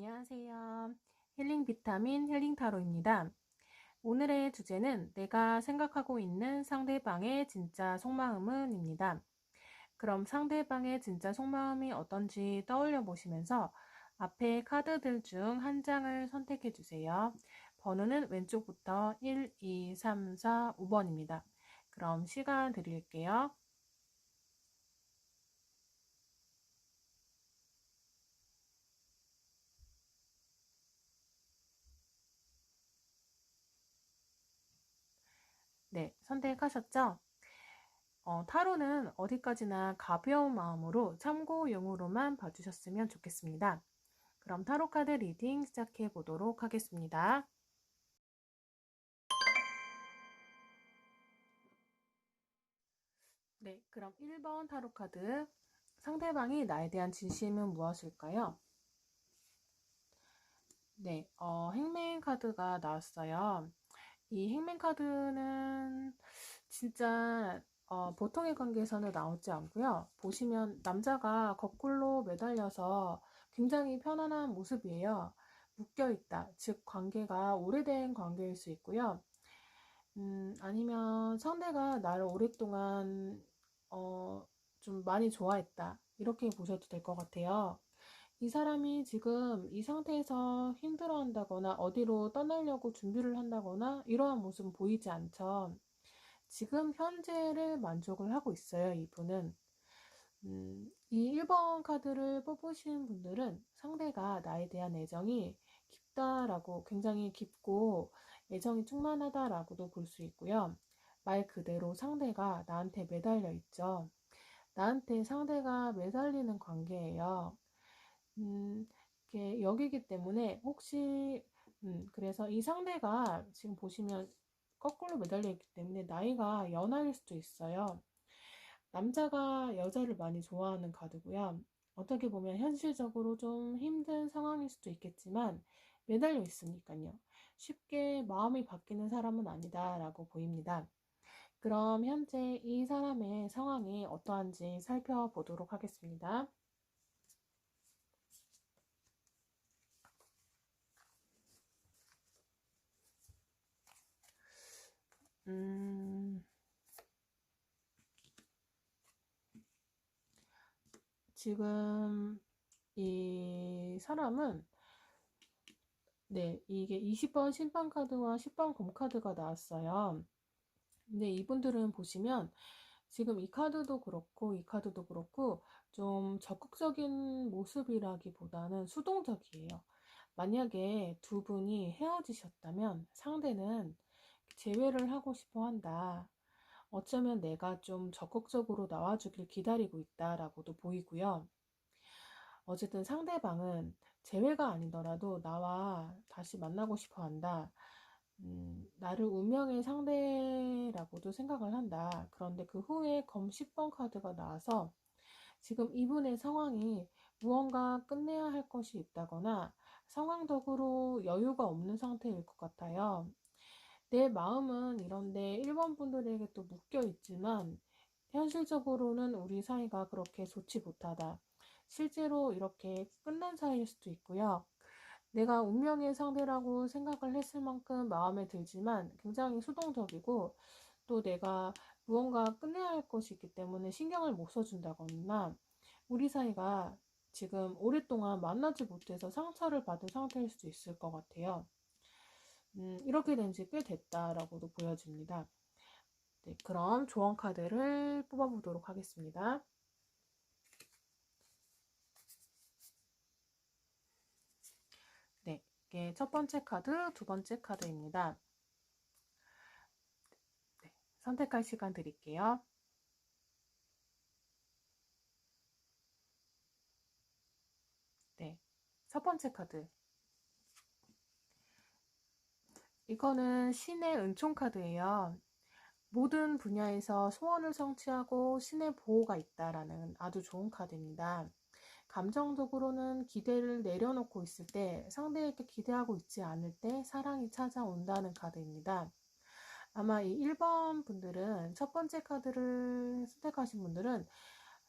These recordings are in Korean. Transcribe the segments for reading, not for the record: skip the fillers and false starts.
안녕하세요. 힐링 비타민 힐링 타로입니다. 오늘의 주제는 내가 생각하고 있는 상대방의 진짜 속마음은입니다. 그럼 상대방의 진짜 속마음이 어떤지 떠올려 보시면서 앞에 카드들 중 한 장을 선택해 주세요. 번호는 왼쪽부터 1, 2, 3, 4, 5번입니다. 그럼 시간 드릴게요. 네, 선택하셨죠? 타로는 어디까지나 가벼운 마음으로 참고용으로만 봐주셨으면 좋겠습니다. 그럼 타로 카드 리딩 시작해 보도록 하겠습니다. 네, 그럼 1번 타로 카드. 상대방이 나에 대한 진심은 무엇일까요? 네, 행맨 카드가 나왔어요. 이 행맨 카드는 진짜 보통의 관계에서는 나오지 않고요. 보시면 남자가 거꾸로 매달려서 굉장히 편안한 모습이에요. 묶여있다. 즉 관계가 오래된 관계일 수 있고요. 아니면 상대가 나를 오랫동안 좀 많이 좋아했다. 이렇게 보셔도 될 것 같아요. 이 사람이 지금 이 상태에서 힘들어한다거나 어디로 떠나려고 준비를 한다거나 이러한 모습은 보이지 않죠. 지금 현재를 만족을 하고 있어요, 이분은. 이 1번 카드를 뽑으신 분들은 상대가 나에 대한 애정이 깊다라고, 굉장히 깊고 애정이 충만하다라고도 볼 수 있고요. 말 그대로 상대가 나한테 매달려 있죠. 나한테 상대가 매달리는 관계예요. 이렇게 여기기 때문에 혹시 그래서 이 상대가 지금 보시면 거꾸로 매달려 있기 때문에 나이가 연하일 수도 있어요. 남자가 여자를 많이 좋아하는 카드고요. 어떻게 보면 현실적으로 좀 힘든 상황일 수도 있겠지만 매달려 있으니까요. 쉽게 마음이 바뀌는 사람은 아니다라고 보입니다. 그럼 현재 이 사람의 상황이 어떠한지 살펴보도록 하겠습니다. 음, 지금 이 사람은 네, 이게 20번 심판카드와 10번 검카드가 나왔어요. 근데 이분들은 보시면 지금 이 카드도 그렇고 이 카드도 그렇고 좀 적극적인 모습이라기보다는 수동적이에요. 만약에 두 분이 헤어지셨다면 상대는 재회를 하고 싶어 한다. 어쩌면 내가 좀 적극적으로 나와주길 기다리고 있다라고도 보이고요. 어쨌든 상대방은 재회가 아니더라도 나와 다시 만나고 싶어 한다. 나를 운명의 상대라고도 생각을 한다. 그런데 그 후에 검 10번 카드가 나와서 지금 이분의 상황이 무언가 끝내야 할 것이 있다거나 상황적으로 여유가 없는 상태일 것 같아요. 내 마음은 이런데 1번 분들에게 또 묶여 있지만 현실적으로는 우리 사이가 그렇게 좋지 못하다. 실제로 이렇게 끝난 사이일 수도 있고요. 내가 운명의 상대라고 생각을 했을 만큼 마음에 들지만 굉장히 수동적이고 또 내가 무언가 끝내야 할 것이 있기 때문에 신경을 못 써준다거나 우리 사이가 지금 오랫동안 만나지 못해서 상처를 받은 상태일 수도 있을 것 같아요. 이렇게 된 지 꽤 됐다라고도 보여집니다. 네, 그럼 조언 카드를 뽑아보도록 하겠습니다. 네, 이게 첫 번째 카드, 두 번째 카드입니다. 네, 선택할 시간 드릴게요. 네, 첫 번째 카드. 이거는 신의 은총 카드예요. 모든 분야에서 소원을 성취하고 신의 보호가 있다라는 아주 좋은 카드입니다. 감정적으로는 기대를 내려놓고 있을 때, 상대에게 기대하고 있지 않을 때 사랑이 찾아온다는 카드입니다. 아마 이 1번 분들은, 첫 번째 카드를 선택하신 분들은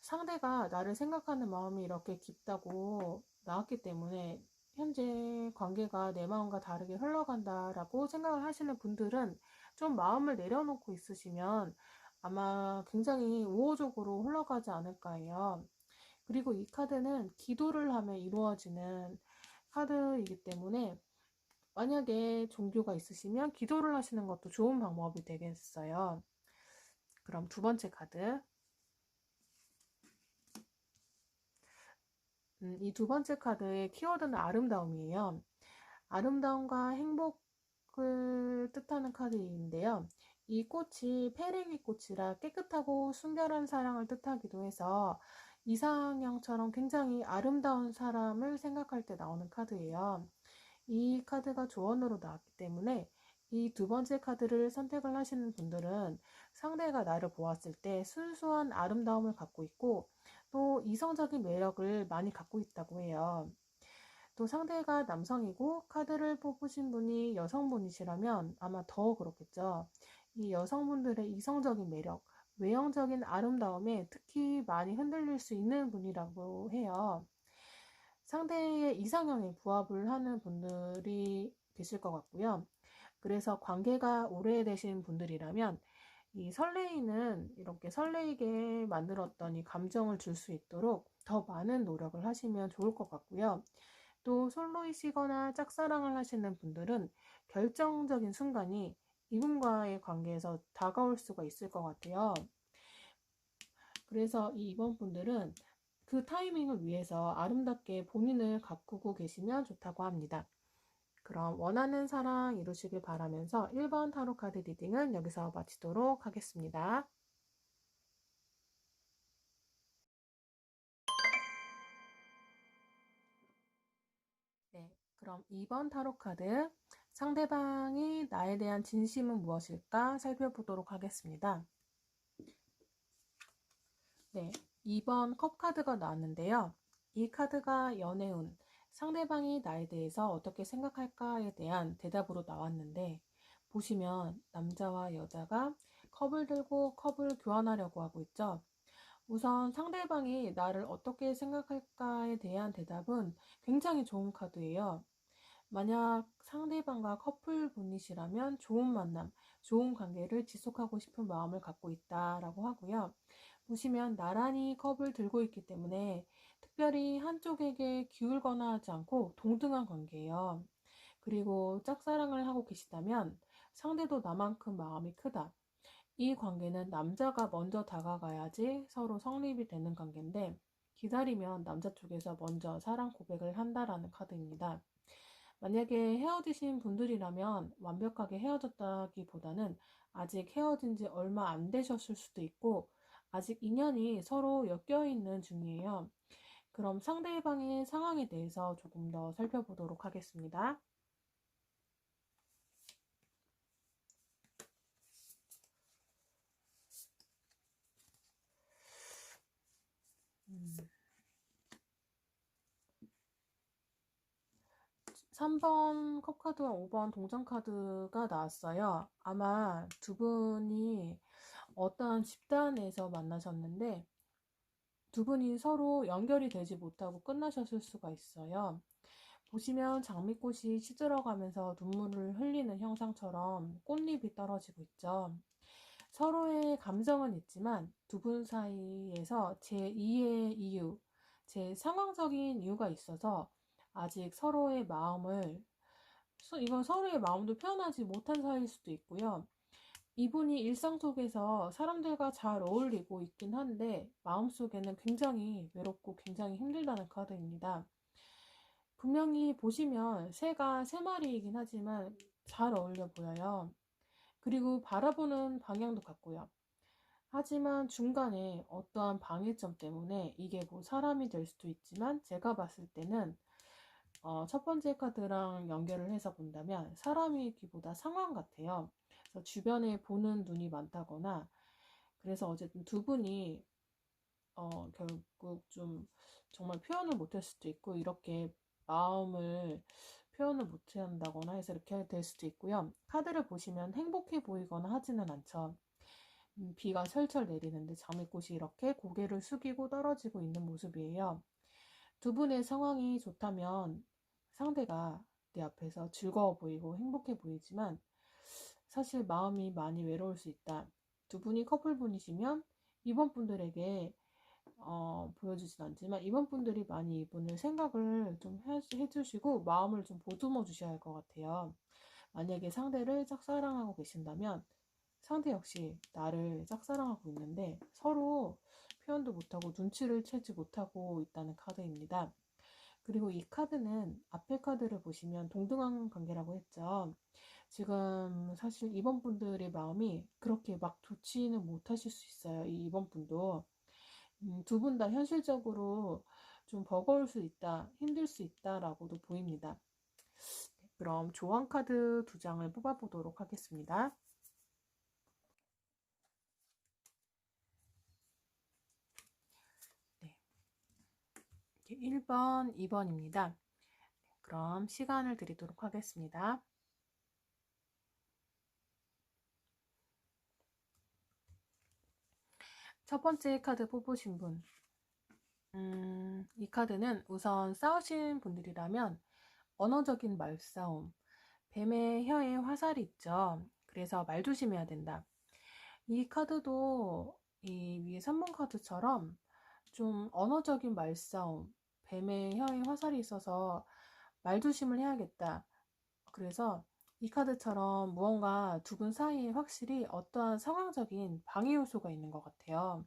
상대가 나를 생각하는 마음이 이렇게 깊다고 나왔기 때문에 현재 관계가 내 마음과 다르게 흘러간다라고 생각을 하시는 분들은 좀 마음을 내려놓고 있으시면 아마 굉장히 우호적으로 흘러가지 않을까 해요. 그리고 이 카드는 기도를 하면 이루어지는 카드이기 때문에 만약에 종교가 있으시면 기도를 하시는 것도 좋은 방법이 되겠어요. 그럼 두 번째 카드. 이 두 번째 카드의 키워드는 아름다움이에요. 아름다움과 행복을 뜻하는 카드인데요. 이 꽃이 페랭이 꽃이라 깨끗하고 순결한 사랑을 뜻하기도 해서 이상형처럼 굉장히 아름다운 사람을 생각할 때 나오는 카드예요. 이 카드가 조언으로 나왔기 때문에 이 두 번째 카드를 선택을 하시는 분들은 상대가 나를 보았을 때 순수한 아름다움을 갖고 있고 또 이성적인 매력을 많이 갖고 있다고 해요. 또 상대가 남성이고 카드를 뽑으신 분이 여성분이시라면 아마 더 그렇겠죠. 이 여성분들의 이성적인 매력, 외형적인 아름다움에 특히 많이 흔들릴 수 있는 분이라고 해요. 상대의 이상형에 부합을 하는 분들이 계실 것 같고요. 그래서 관계가 오래되신 분들이라면 이 설레이는 이렇게 설레이게 만들었던 이 감정을 줄 수 있도록 더 많은 노력을 하시면 좋을 것 같고요. 또 솔로이시거나 짝사랑을 하시는 분들은 결정적인 순간이 이분과의 관계에서 다가올 수가 있을 것 같아요. 그래서 이번 분들은 그 타이밍을 위해서 아름답게 본인을 가꾸고 계시면 좋다고 합니다. 그럼 원하는 사랑 이루시길 바라면서 1번 타로 카드 리딩은 여기서 마치도록 하겠습니다. 네, 그럼 2번 타로 카드 상대방이 나에 대한 진심은 무엇일까 살펴보도록 하겠습니다. 네, 2번 컵 카드가 나왔는데요. 이 카드가 연애운, 상대방이 나에 대해서 어떻게 생각할까에 대한 대답으로 나왔는데 보시면 남자와 여자가 컵을 들고 컵을 교환하려고 하고 있죠. 우선 상대방이 나를 어떻게 생각할까에 대한 대답은 굉장히 좋은 카드예요. 만약 상대방과 커플분이시라면 좋은 만남, 좋은 관계를 지속하고 싶은 마음을 갖고 있다라고 하고요. 보시면 나란히 컵을 들고 있기 때문에 특별히 한쪽에게 기울거나 하지 않고 동등한 관계예요. 그리고 짝사랑을 하고 계시다면 상대도 나만큼 마음이 크다. 이 관계는 남자가 먼저 다가가야지 서로 성립이 되는 관계인데 기다리면 남자 쪽에서 먼저 사랑 고백을 한다라는 카드입니다. 만약에 헤어지신 분들이라면 완벽하게 헤어졌다기보다는 아직 헤어진 지 얼마 안 되셨을 수도 있고 아직 인연이 서로 엮여 있는 중이에요. 그럼 상대방의 상황에 대해서 조금 더 살펴보도록 하겠습니다. 음. 3번 컵카드와 5번 동전카드가 나왔어요. 아마 두 분이 어떠한 집단에서 만나셨는데 두 분이 서로 연결이 되지 못하고 끝나셨을 수가 있어요. 보시면 장미꽃이 시들어가면서 눈물을 흘리는 형상처럼 꽃잎이 떨어지고 있죠. 서로의 감정은 있지만 두 분 사이에서 제2의 이유, 제 상황적인 이유가 있어서 아직 서로의 마음을 이건 서로의 마음도 표현하지 못한 사이일 수도 있고요. 이분이 일상 속에서 사람들과 잘 어울리고 있긴 한데 마음속에는 굉장히 외롭고 굉장히 힘들다는 카드입니다. 분명히 보시면 새가 세 마리이긴 하지만 잘 어울려 보여요. 그리고 바라보는 방향도 같고요. 하지만 중간에 어떠한 방해점 때문에 이게 뭐 사람이 될 수도 있지만 제가 봤을 때는 첫 번째 카드랑 연결을 해서 본다면 사람이기보다 상황 같아요. 그래서 주변에 보는 눈이 많다거나 그래서 어쨌든 두 분이 결국 좀 정말 표현을 못할 수도 있고 이렇게 마음을 표현을 못한다거나 해서 이렇게 될 수도 있고요. 카드를 보시면 행복해 보이거나 하지는 않죠. 비가 철철 내리는데 장미꽃이 이렇게 고개를 숙이고 떨어지고 있는 모습이에요. 두 분의 상황이 좋다면 상대가 내 앞에서 즐거워 보이고 행복해 보이지만 사실 마음이 많이 외로울 수 있다. 두 분이 커플분이시면 이번 분들에게 보여주진 않지만 이번 분들이 많이 이분을 생각을 좀 해주시고 마음을 좀 보듬어 주셔야 할 것 같아요. 만약에 상대를 짝사랑하고 계신다면 상대 역시 나를 짝사랑하고 있는데 서로 표현도 못하고 눈치를 채지 못하고 있다는 카드입니다. 그리고 이 카드는 앞에 카드를 보시면 동등한 관계라고 했죠. 지금 사실 이번 분들의 마음이 그렇게 막 좋지는 못하실 수 있어요. 이 이번 분도. 두 분 다 현실적으로 좀 버거울 수 있다, 힘들 수 있다라고도 보입니다. 그럼 조언 카드 두 장을 뽑아보도록 하겠습니다. 네. 1번, 2번입니다. 그럼 시간을 드리도록 하겠습니다. 첫 번째 카드 뽑으신 분. 이 카드는 우선 싸우신 분들이라면 언어적인 말싸움, 뱀의 혀에 화살이 있죠. 그래서 말 조심해야 된다. 이 카드도 이 위에 3번 카드처럼 좀 언어적인 말싸움, 뱀의 혀에 화살이 있어서 말 조심을 해야겠다. 그래서 이 카드처럼 무언가 두 분 사이에 확실히 어떠한 상황적인 방해 요소가 있는 것 같아요.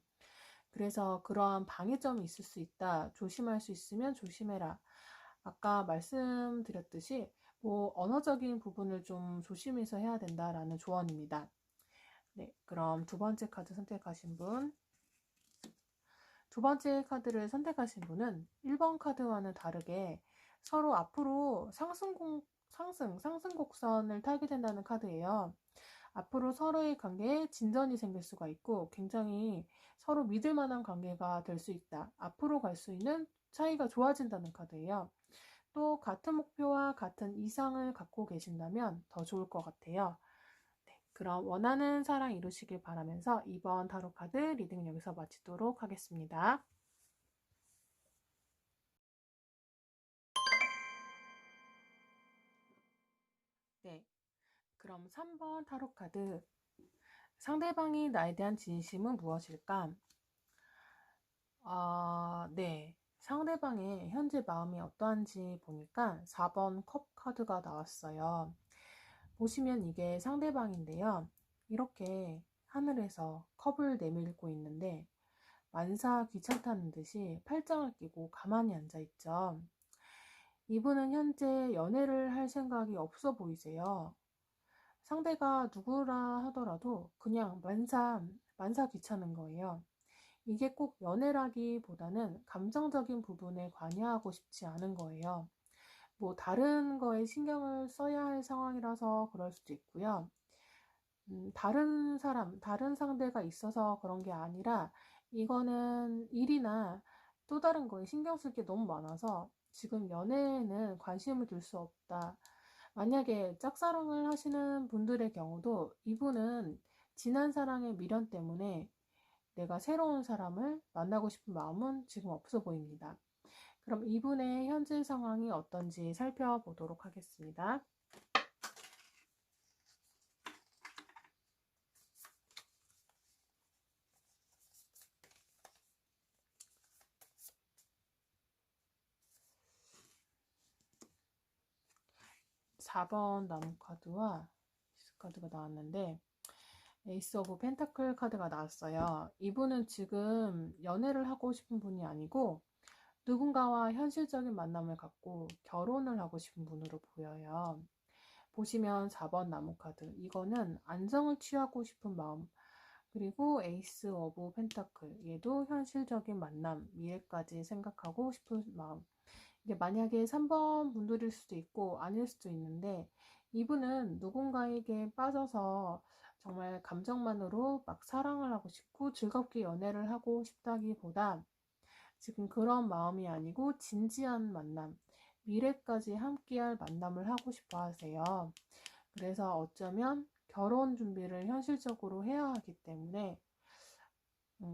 그래서 그러한 방해점이 있을 수 있다. 조심할 수 있으면 조심해라. 아까 말씀드렸듯이 뭐 언어적인 부분을 좀 조심해서 해야 된다라는 조언입니다. 네, 그럼 두 번째 카드 선택하신 분. 두 번째 카드를 선택하신 분은 1번 카드와는 다르게 서로 앞으로 상승 곡선을 타게 된다는 카드예요. 앞으로 서로의 관계에 진전이 생길 수가 있고 굉장히 서로 믿을 만한 관계가 될 수 있다. 앞으로 갈 수 있는 사이가 좋아진다는 카드예요. 또 같은 목표와 같은 이상을 갖고 계신다면 더 좋을 것 같아요. 네, 그럼 원하는 사랑 이루시길 바라면서 이번 타로 카드 리딩 여기서 마치도록 하겠습니다. 네, 그럼 3번 타로 카드 상대방이 나에 대한 진심은 무엇일까? 네. 상대방의 현재 마음이 어떠한지 보니까 4번 컵 카드가 나왔어요. 보시면 이게 상대방인데요. 이렇게 하늘에서 컵을 내밀고 있는데 만사 귀찮다는 듯이 팔짱을 끼고 가만히 앉아 있죠. 이분은 현재 연애를 할 생각이 없어 보이세요. 상대가 누구라 하더라도 그냥 만사 귀찮은 거예요. 이게 꼭 연애라기보다는 감정적인 부분에 관여하고 싶지 않은 거예요. 뭐 다른 거에 신경을 써야 할 상황이라서 그럴 수도 있고요. 다른 상대가 있어서 그런 게 아니라 이거는 일이나 또 다른 거에 신경 쓸 게 너무 많아서 지금 연애에는 관심을 둘 수 없다. 만약에 짝사랑을 하시는 분들의 경우도 이분은 지난 사랑의 미련 때문에 내가 새로운 사람을 만나고 싶은 마음은 지금 없어 보입니다. 그럼 이분의 현재 상황이 어떤지 살펴보도록 하겠습니다. 4번 나무 카드와 에이스 카드가 나왔는데 에이스 오브 펜타클 카드가 나왔어요. 이분은 지금 연애를 하고 싶은 분이 아니고 누군가와 현실적인 만남을 갖고 결혼을 하고 싶은 분으로 보여요. 보시면 4번 나무 카드. 이거는 안정을 취하고 싶은 마음. 그리고 에이스 오브 펜타클. 얘도 현실적인 만남, 미래까지 생각하고 싶은 마음. 이게 만약에 3번 분들일 수도 있고 아닐 수도 있는데 이분은 누군가에게 빠져서 정말 감정만으로 막 사랑을 하고 싶고 즐겁게 연애를 하고 싶다기보다 지금 그런 마음이 아니고 진지한 만남, 미래까지 함께할 만남을 하고 싶어 하세요. 그래서 어쩌면 결혼 준비를 현실적으로 해야 하기 때문에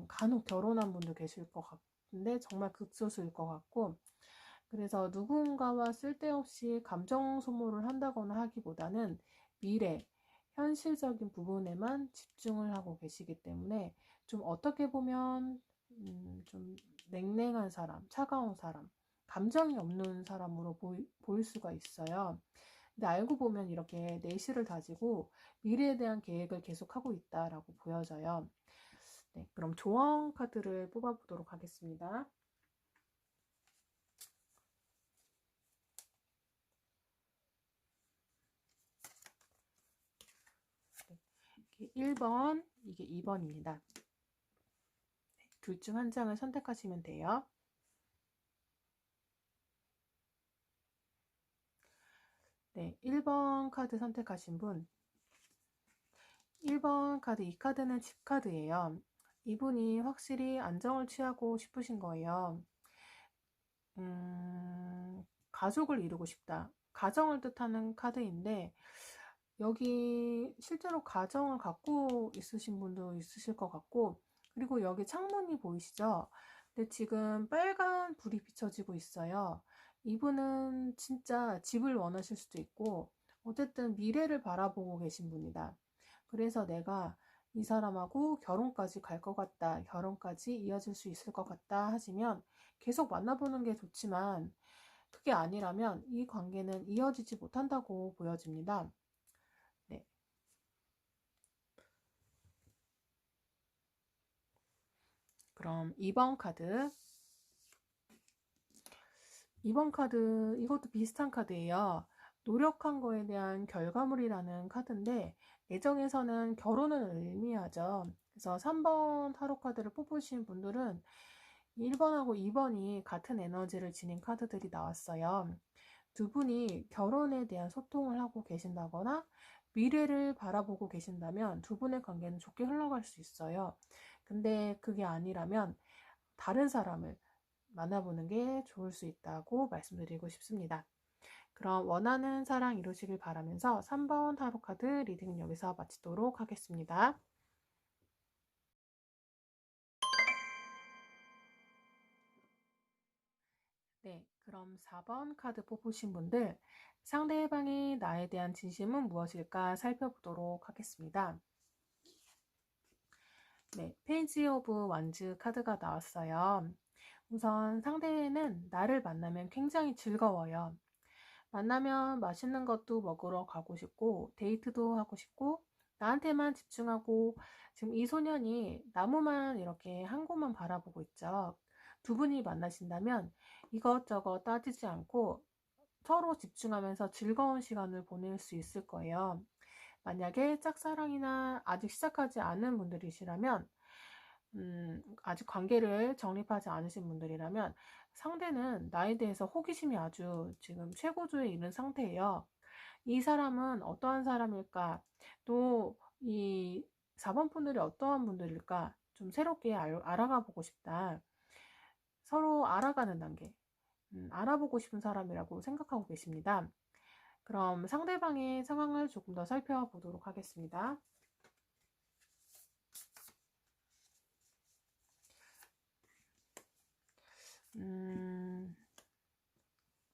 간혹 결혼한 분도 계실 것 같은데 정말 극소수일 것 같고 그래서 누군가와 쓸데없이 감정 소모를 한다거나 하기보다는 미래, 현실적인 부분에만 집중을 하고 계시기 때문에 좀 어떻게 보면 좀 냉랭한 사람, 차가운 사람, 감정이 없는 사람으로 보일 수가 있어요. 근데 알고 보면 이렇게 내실을 다지고 미래에 대한 계획을 계속하고 있다라고 보여져요. 네, 그럼 조언 카드를 뽑아보도록 하겠습니다. 이게 1번, 이게 2번입니다. 둘 중 한 장을 선택하시면 돼요. 네, 1번 카드 선택하신 분. 1번 카드, 이 카드는 집 카드예요. 이분이 확실히 안정을 취하고 싶으신 거예요. 가족을 이루고 싶다. 가정을 뜻하는 카드인데, 여기 실제로 가정을 갖고 있으신 분도 있으실 것 같고, 그리고 여기 창문이 보이시죠? 근데 지금 빨간 불이 비춰지고 있어요. 이분은 진짜 집을 원하실 수도 있고, 어쨌든 미래를 바라보고 계신 분이다. 그래서 내가 이 사람하고 결혼까지 갈 것 같다, 결혼까지 이어질 수 있을 것 같다 하시면 계속 만나보는 게 좋지만, 그게 아니라면 이 관계는 이어지지 못한다고 보여집니다. 네. 그럼 2번 카드. 2번 카드, 이것도 비슷한 카드예요. 노력한 거에 대한 결과물이라는 카드인데, 애정에서는 결혼을 의미하죠. 그래서 3번 타로 카드를 뽑으신 분들은 1번하고 2번이 같은 에너지를 지닌 카드들이 나왔어요. 두 분이 결혼에 대한 소통을 하고 계신다거나 미래를 바라보고 계신다면 두 분의 관계는 좋게 흘러갈 수 있어요. 근데 그게 아니라면 다른 사람을 만나보는 게 좋을 수 있다고 말씀드리고 싶습니다. 그럼 원하는 사랑 이루시길 바라면서 3번 타로 카드 리딩 여기서 마치도록 하겠습니다. 네, 그럼 4번 카드 뽑으신 분들 상대방이 나에 대한 진심은 무엇일까 살펴보도록 하겠습니다. 네, 페이지 오브 완즈 카드가 나왔어요. 우선 상대는 나를 만나면 굉장히 즐거워요. 만나면 맛있는 것도 먹으러 가고 싶고 데이트도 하고 싶고 나한테만 집중하고 지금 이 소년이 나무만 이렇게 한 곳만 바라보고 있죠. 두 분이 만나신다면 이것저것 따지지 않고 서로 집중하면서 즐거운 시간을 보낼 수 있을 거예요. 만약에 짝사랑이나 아직 시작하지 않은 분들이시라면 아직 관계를 정립하지 않으신 분들이라면 상대는 나에 대해서 호기심이 아주 지금 최고조에 이른 상태예요. 이 사람은 어떠한 사람일까? 또 이 4번 분들이 어떠한 분들일까? 좀 새롭게 알아가 보고 싶다. 서로 알아가는 단계. 알아보고 싶은 사람이라고 생각하고 계십니다. 그럼 상대방의 상황을 조금 더 살펴보도록 하겠습니다.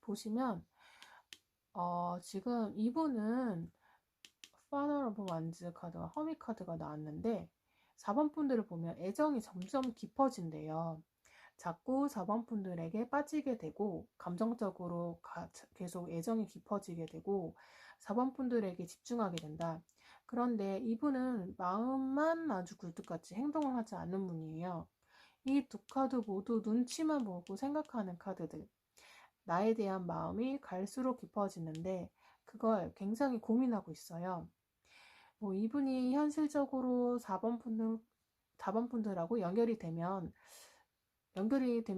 보시면 지금 이분은 Father of Wands 카드와 허미 카드가 나왔는데 4번 분들을 보면 애정이 점점 깊어진대요. 자꾸 4번 분들에게 빠지게 되고 감정적으로 계속 애정이 깊어지게 되고 4번 분들에게 집중하게 된다. 그런데 이분은 마음만 아주 굴뚝같이 행동을 하지 않는 분이에요. 이 두 카드 모두 눈치만 보고 생각하는 카드들. 나에 대한 마음이 갈수록 깊어지는데 그걸 굉장히 고민하고 있어요. 뭐 이분이 현실적으로 4번 분들하고 연결이 되면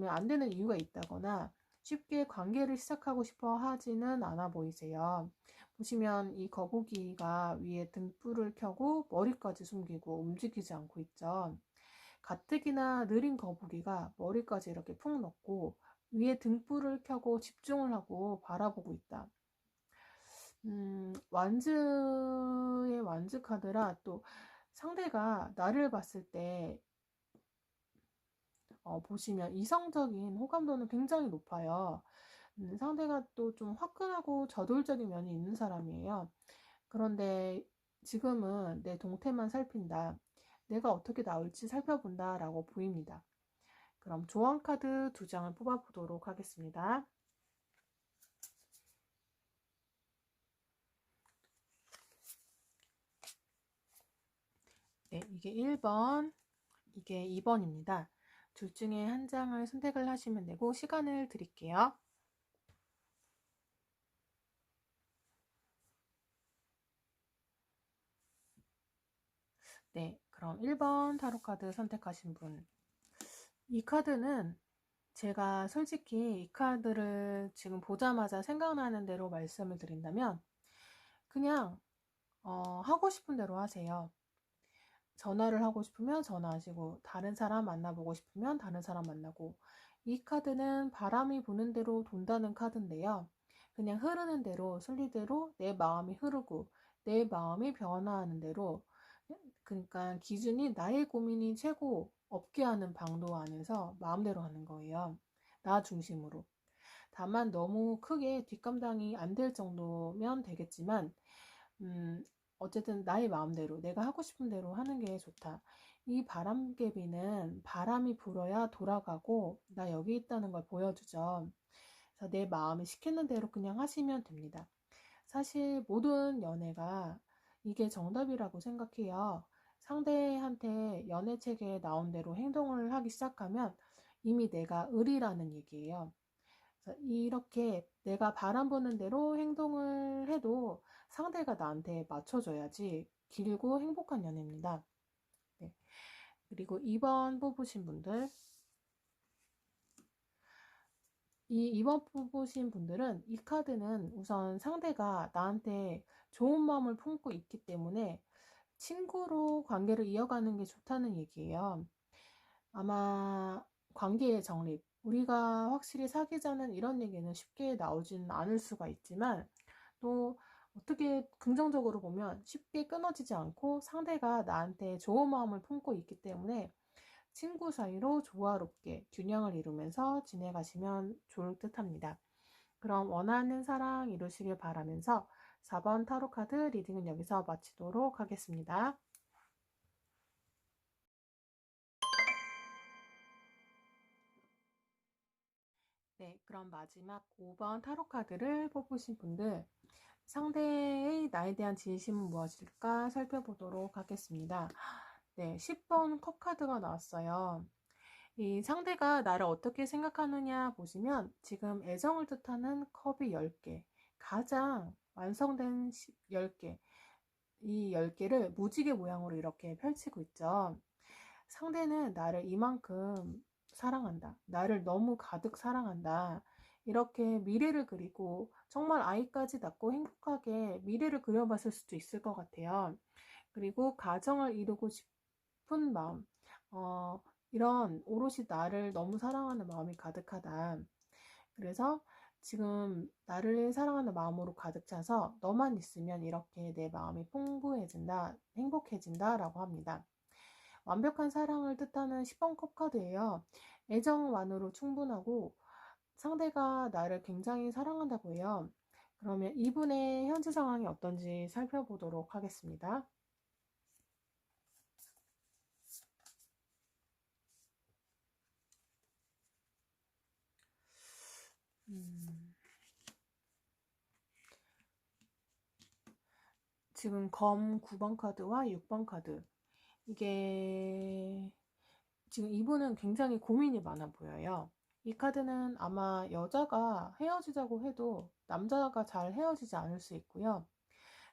안 되는 이유가 있다거나 쉽게 관계를 시작하고 싶어 하지는 않아 보이세요. 보시면 이 거북이가 위에 등불을 켜고 머리까지 숨기고 움직이지 않고 있죠. 가뜩이나 느린 거북이가 머리까지 이렇게 푹 넣고 위에 등불을 켜고 집중을 하고 바라보고 있다. 완즈의 완즈 카드라 또 상대가 나를 봤을 때 보시면 이성적인 호감도는 굉장히 높아요. 상대가 또 좀 화끈하고 저돌적인 면이 있는 사람이에요. 그런데 지금은 내 동태만 살핀다. 내가 어떻게 나올지 살펴본다 라고 보입니다. 그럼 조언 카드 2장을 뽑아보도록 하겠습니다. 네, 이게 1번, 이게 2번입니다. 둘 중에 한 장을 선택을 하시면 되고 시간을 드릴게요. 네, 그럼 1번 타로 카드 선택하신 분. 이 카드는 제가 솔직히 이 카드를 지금 보자마자 생각나는 대로 말씀을 드린다면 그냥 하고 싶은 대로 하세요. 전화를 하고 싶으면 전화하시고 다른 사람 만나보고 싶으면 다른 사람 만나고 이 카드는 바람이 부는 대로 돈다는 카드인데요. 그냥 흐르는 대로 순리대로 내 마음이 흐르고 내 마음이 변화하는 대로 그러니까 기준이 나의 고민이 최고 없게 하는 방도 안에서 마음대로 하는 거예요. 나 중심으로. 다만 너무 크게 뒷감당이 안 될 정도면 되겠지만 어쨌든 나의 마음대로 내가 하고 싶은 대로 하는 게 좋다. 이 바람개비는 바람이 불어야 돌아가고 나 여기 있다는 걸 보여주죠. 그래서 내 마음이 시키는 대로 그냥 하시면 됩니다. 사실 모든 연애가 이게 정답이라고 생각해요. 상대한테 연애책에 나온 대로 행동을 하기 시작하면 이미 내가 을이라는 얘기예요. 그래서 이렇게 내가 바람 부는 대로 행동을 해도 상대가 나한테 맞춰줘야지 길고 행복한 연애입니다. 네. 그리고 2번 뽑으신 분들, 이 2번 뽑으신 분들은 이 카드는 우선 상대가 나한테 좋은 마음을 품고 있기 때문에 친구로 관계를 이어가는 게 좋다는 얘기예요. 아마 관계의 정립, 우리가 확실히 사귀자는 이런 얘기는 쉽게 나오진 않을 수가 있지만 또 어떻게 긍정적으로 보면 쉽게 끊어지지 않고 상대가 나한테 좋은 마음을 품고 있기 때문에 친구 사이로 조화롭게 균형을 이루면서 지내가시면 좋을 듯 합니다. 그럼 원하는 사랑 이루시길 바라면서 4번 타로 카드 리딩은 여기서 마치도록 하겠습니다. 네, 그럼 마지막 5번 타로 카드를 뽑으신 분들 상대의 나에 대한 진심은 무엇일까 살펴보도록 하겠습니다. 네, 10번 컵 카드가 나왔어요. 이 상대가 나를 어떻게 생각하느냐 보시면 지금 애정을 뜻하는 컵이 10개, 가장 완성된 10개, 이 10개를 무지개 모양으로 이렇게 펼치고 있죠. 상대는 나를 이만큼 사랑한다. 나를 너무 가득 사랑한다. 이렇게 미래를 그리고 정말 아이까지 낳고 행복하게 미래를 그려봤을 수도 있을 것 같아요. 그리고 가정을 이루고 싶은 마음, 이런 오롯이 나를 너무 사랑하는 마음이 가득하다. 그래서 지금 나를 사랑하는 마음으로 가득 차서 너만 있으면 이렇게 내 마음이 풍부해진다, 행복해진다 라고 합니다. 완벽한 사랑을 뜻하는 10번 컵 카드예요. 애정만으로 충분하고 상대가 나를 굉장히 사랑한다고 해요. 그러면 이분의 현재 상황이 어떤지 살펴보도록 하겠습니다. 지금 검 9번 카드와 6번 카드. 이게 지금 이분은 굉장히 고민이 많아 보여요. 이 카드는 아마 여자가 헤어지자고 해도 남자가 잘 헤어지지 않을 수 있고요.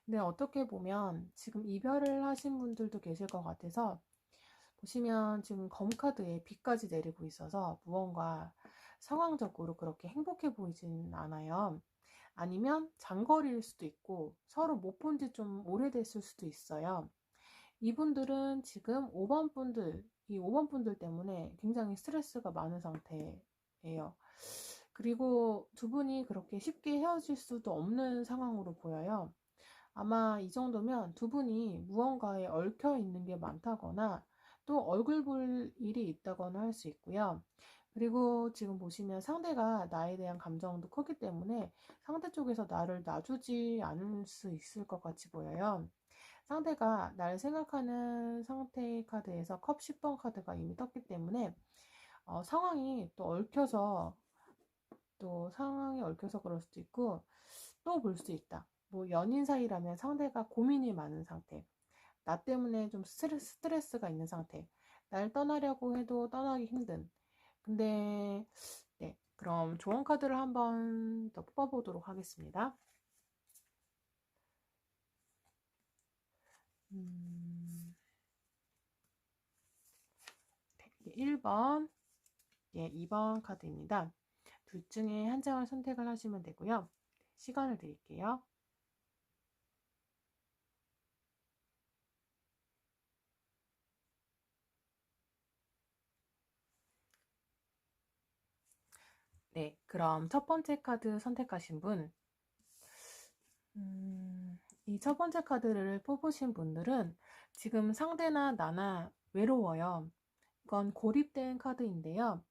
근데 어떻게 보면 지금 이별을 하신 분들도 계실 것 같아서 보시면 지금 검카드에 비까지 내리고 있어서 무언가 상황적으로 그렇게 행복해 보이진 않아요. 아니면 장거리일 수도 있고 서로 못 본 지 좀 오래됐을 수도 있어요. 이분들은 지금 5번 분들, 이 5번 분들 때문에 굉장히 스트레스가 많은 상태예요. 그리고 두 분이 그렇게 쉽게 헤어질 수도 없는 상황으로 보여요. 아마 이 정도면 두 분이 무언가에 얽혀 있는 게 많다거나 또 얼굴 볼 일이 있다거나 할 수 있고요. 그리고 지금 보시면 상대가 나에 대한 감정도 크기 때문에 상대 쪽에서 나를 놔주지 않을 수 있을 것 같이 보여요. 상대가 나를 생각하는 상태의 카드에서 컵 10번 카드가 이미 떴기 때문에 상황이 또 얽혀서 그럴 수도 있고 또 볼 수 있다. 뭐 연인 사이라면 상대가 고민이 많은 상태, 나 때문에 좀 스트레스가 있는 상태, 날 떠나려고 해도 떠나기 힘든. 근데 네, 그럼 조언 카드를 한번 더 뽑아보도록 하겠습니다. 네, 1번, 예, 2번 카드입니다. 둘 중에 한 장을 선택을 하시면 되고요. 시간을 드릴게요. 네, 그럼 첫 번째 카드 선택하신 분, 이 첫 번째 카드를 뽑으신 분들은 지금 상대나 나나 외로워요. 이건 고립된 카드인데요.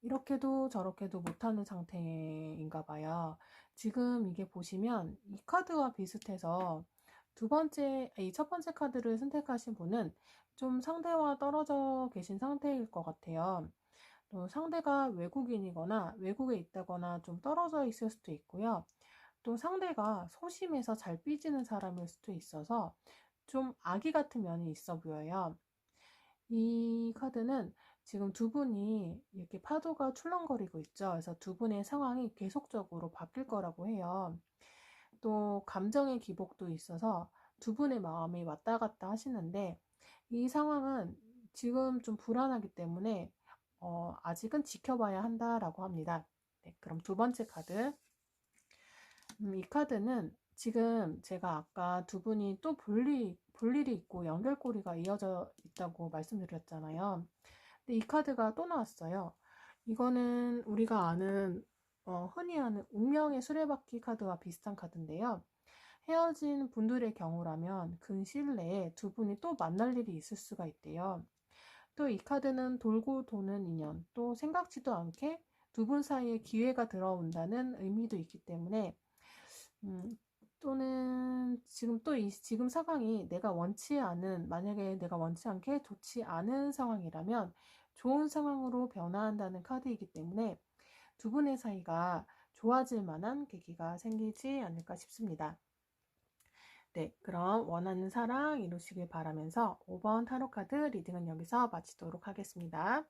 이렇게도 저렇게도 못하는 상태인가 봐요. 지금 이게 보시면 이 카드와 비슷해서 이 첫 번째 카드를 선택하신 분은 좀 상대와 떨어져 계신 상태일 것 같아요. 또 상대가 외국인이거나 외국에 있다거나 좀 떨어져 있을 수도 있고요. 또 상대가 소심해서 잘 삐지는 사람일 수도 있어서 좀 아기 같은 면이 있어 보여요. 이 카드는 지금 두 분이 이렇게 파도가 출렁거리고 있죠. 그래서 두 분의 상황이 계속적으로 바뀔 거라고 해요. 또 감정의 기복도 있어서 두 분의 마음이 왔다 갔다 하시는데 이 상황은 지금 좀 불안하기 때문에 아직은 지켜봐야 한다라고 합니다. 네, 그럼 두 번째 카드. 이 카드는 지금 제가 아까 두 분이 또 볼 일이 있고 연결고리가 이어져 있다고 말씀드렸잖아요. 근데 이 카드가 또 나왔어요. 이거는 우리가 아는, 흔히 아는 운명의 수레바퀴 카드와 비슷한 카드인데요. 헤어진 분들의 경우라면 근시일 내에 두 분이 또 만날 일이 있을 수가 있대요. 또 이 카드는 돌고 도는 인연, 또 생각지도 않게 두 분 사이에 기회가 들어온다는 의미도 있기 때문에 또는 지금 상황이 만약에 내가 원치 않게 좋지 않은 상황이라면 좋은 상황으로 변화한다는 카드이기 때문에 두 분의 사이가 좋아질 만한 계기가 생기지 않을까 싶습니다. 네, 그럼 원하는 사랑 이루시길 바라면서 5번 타로 카드 리딩은 여기서 마치도록 하겠습니다.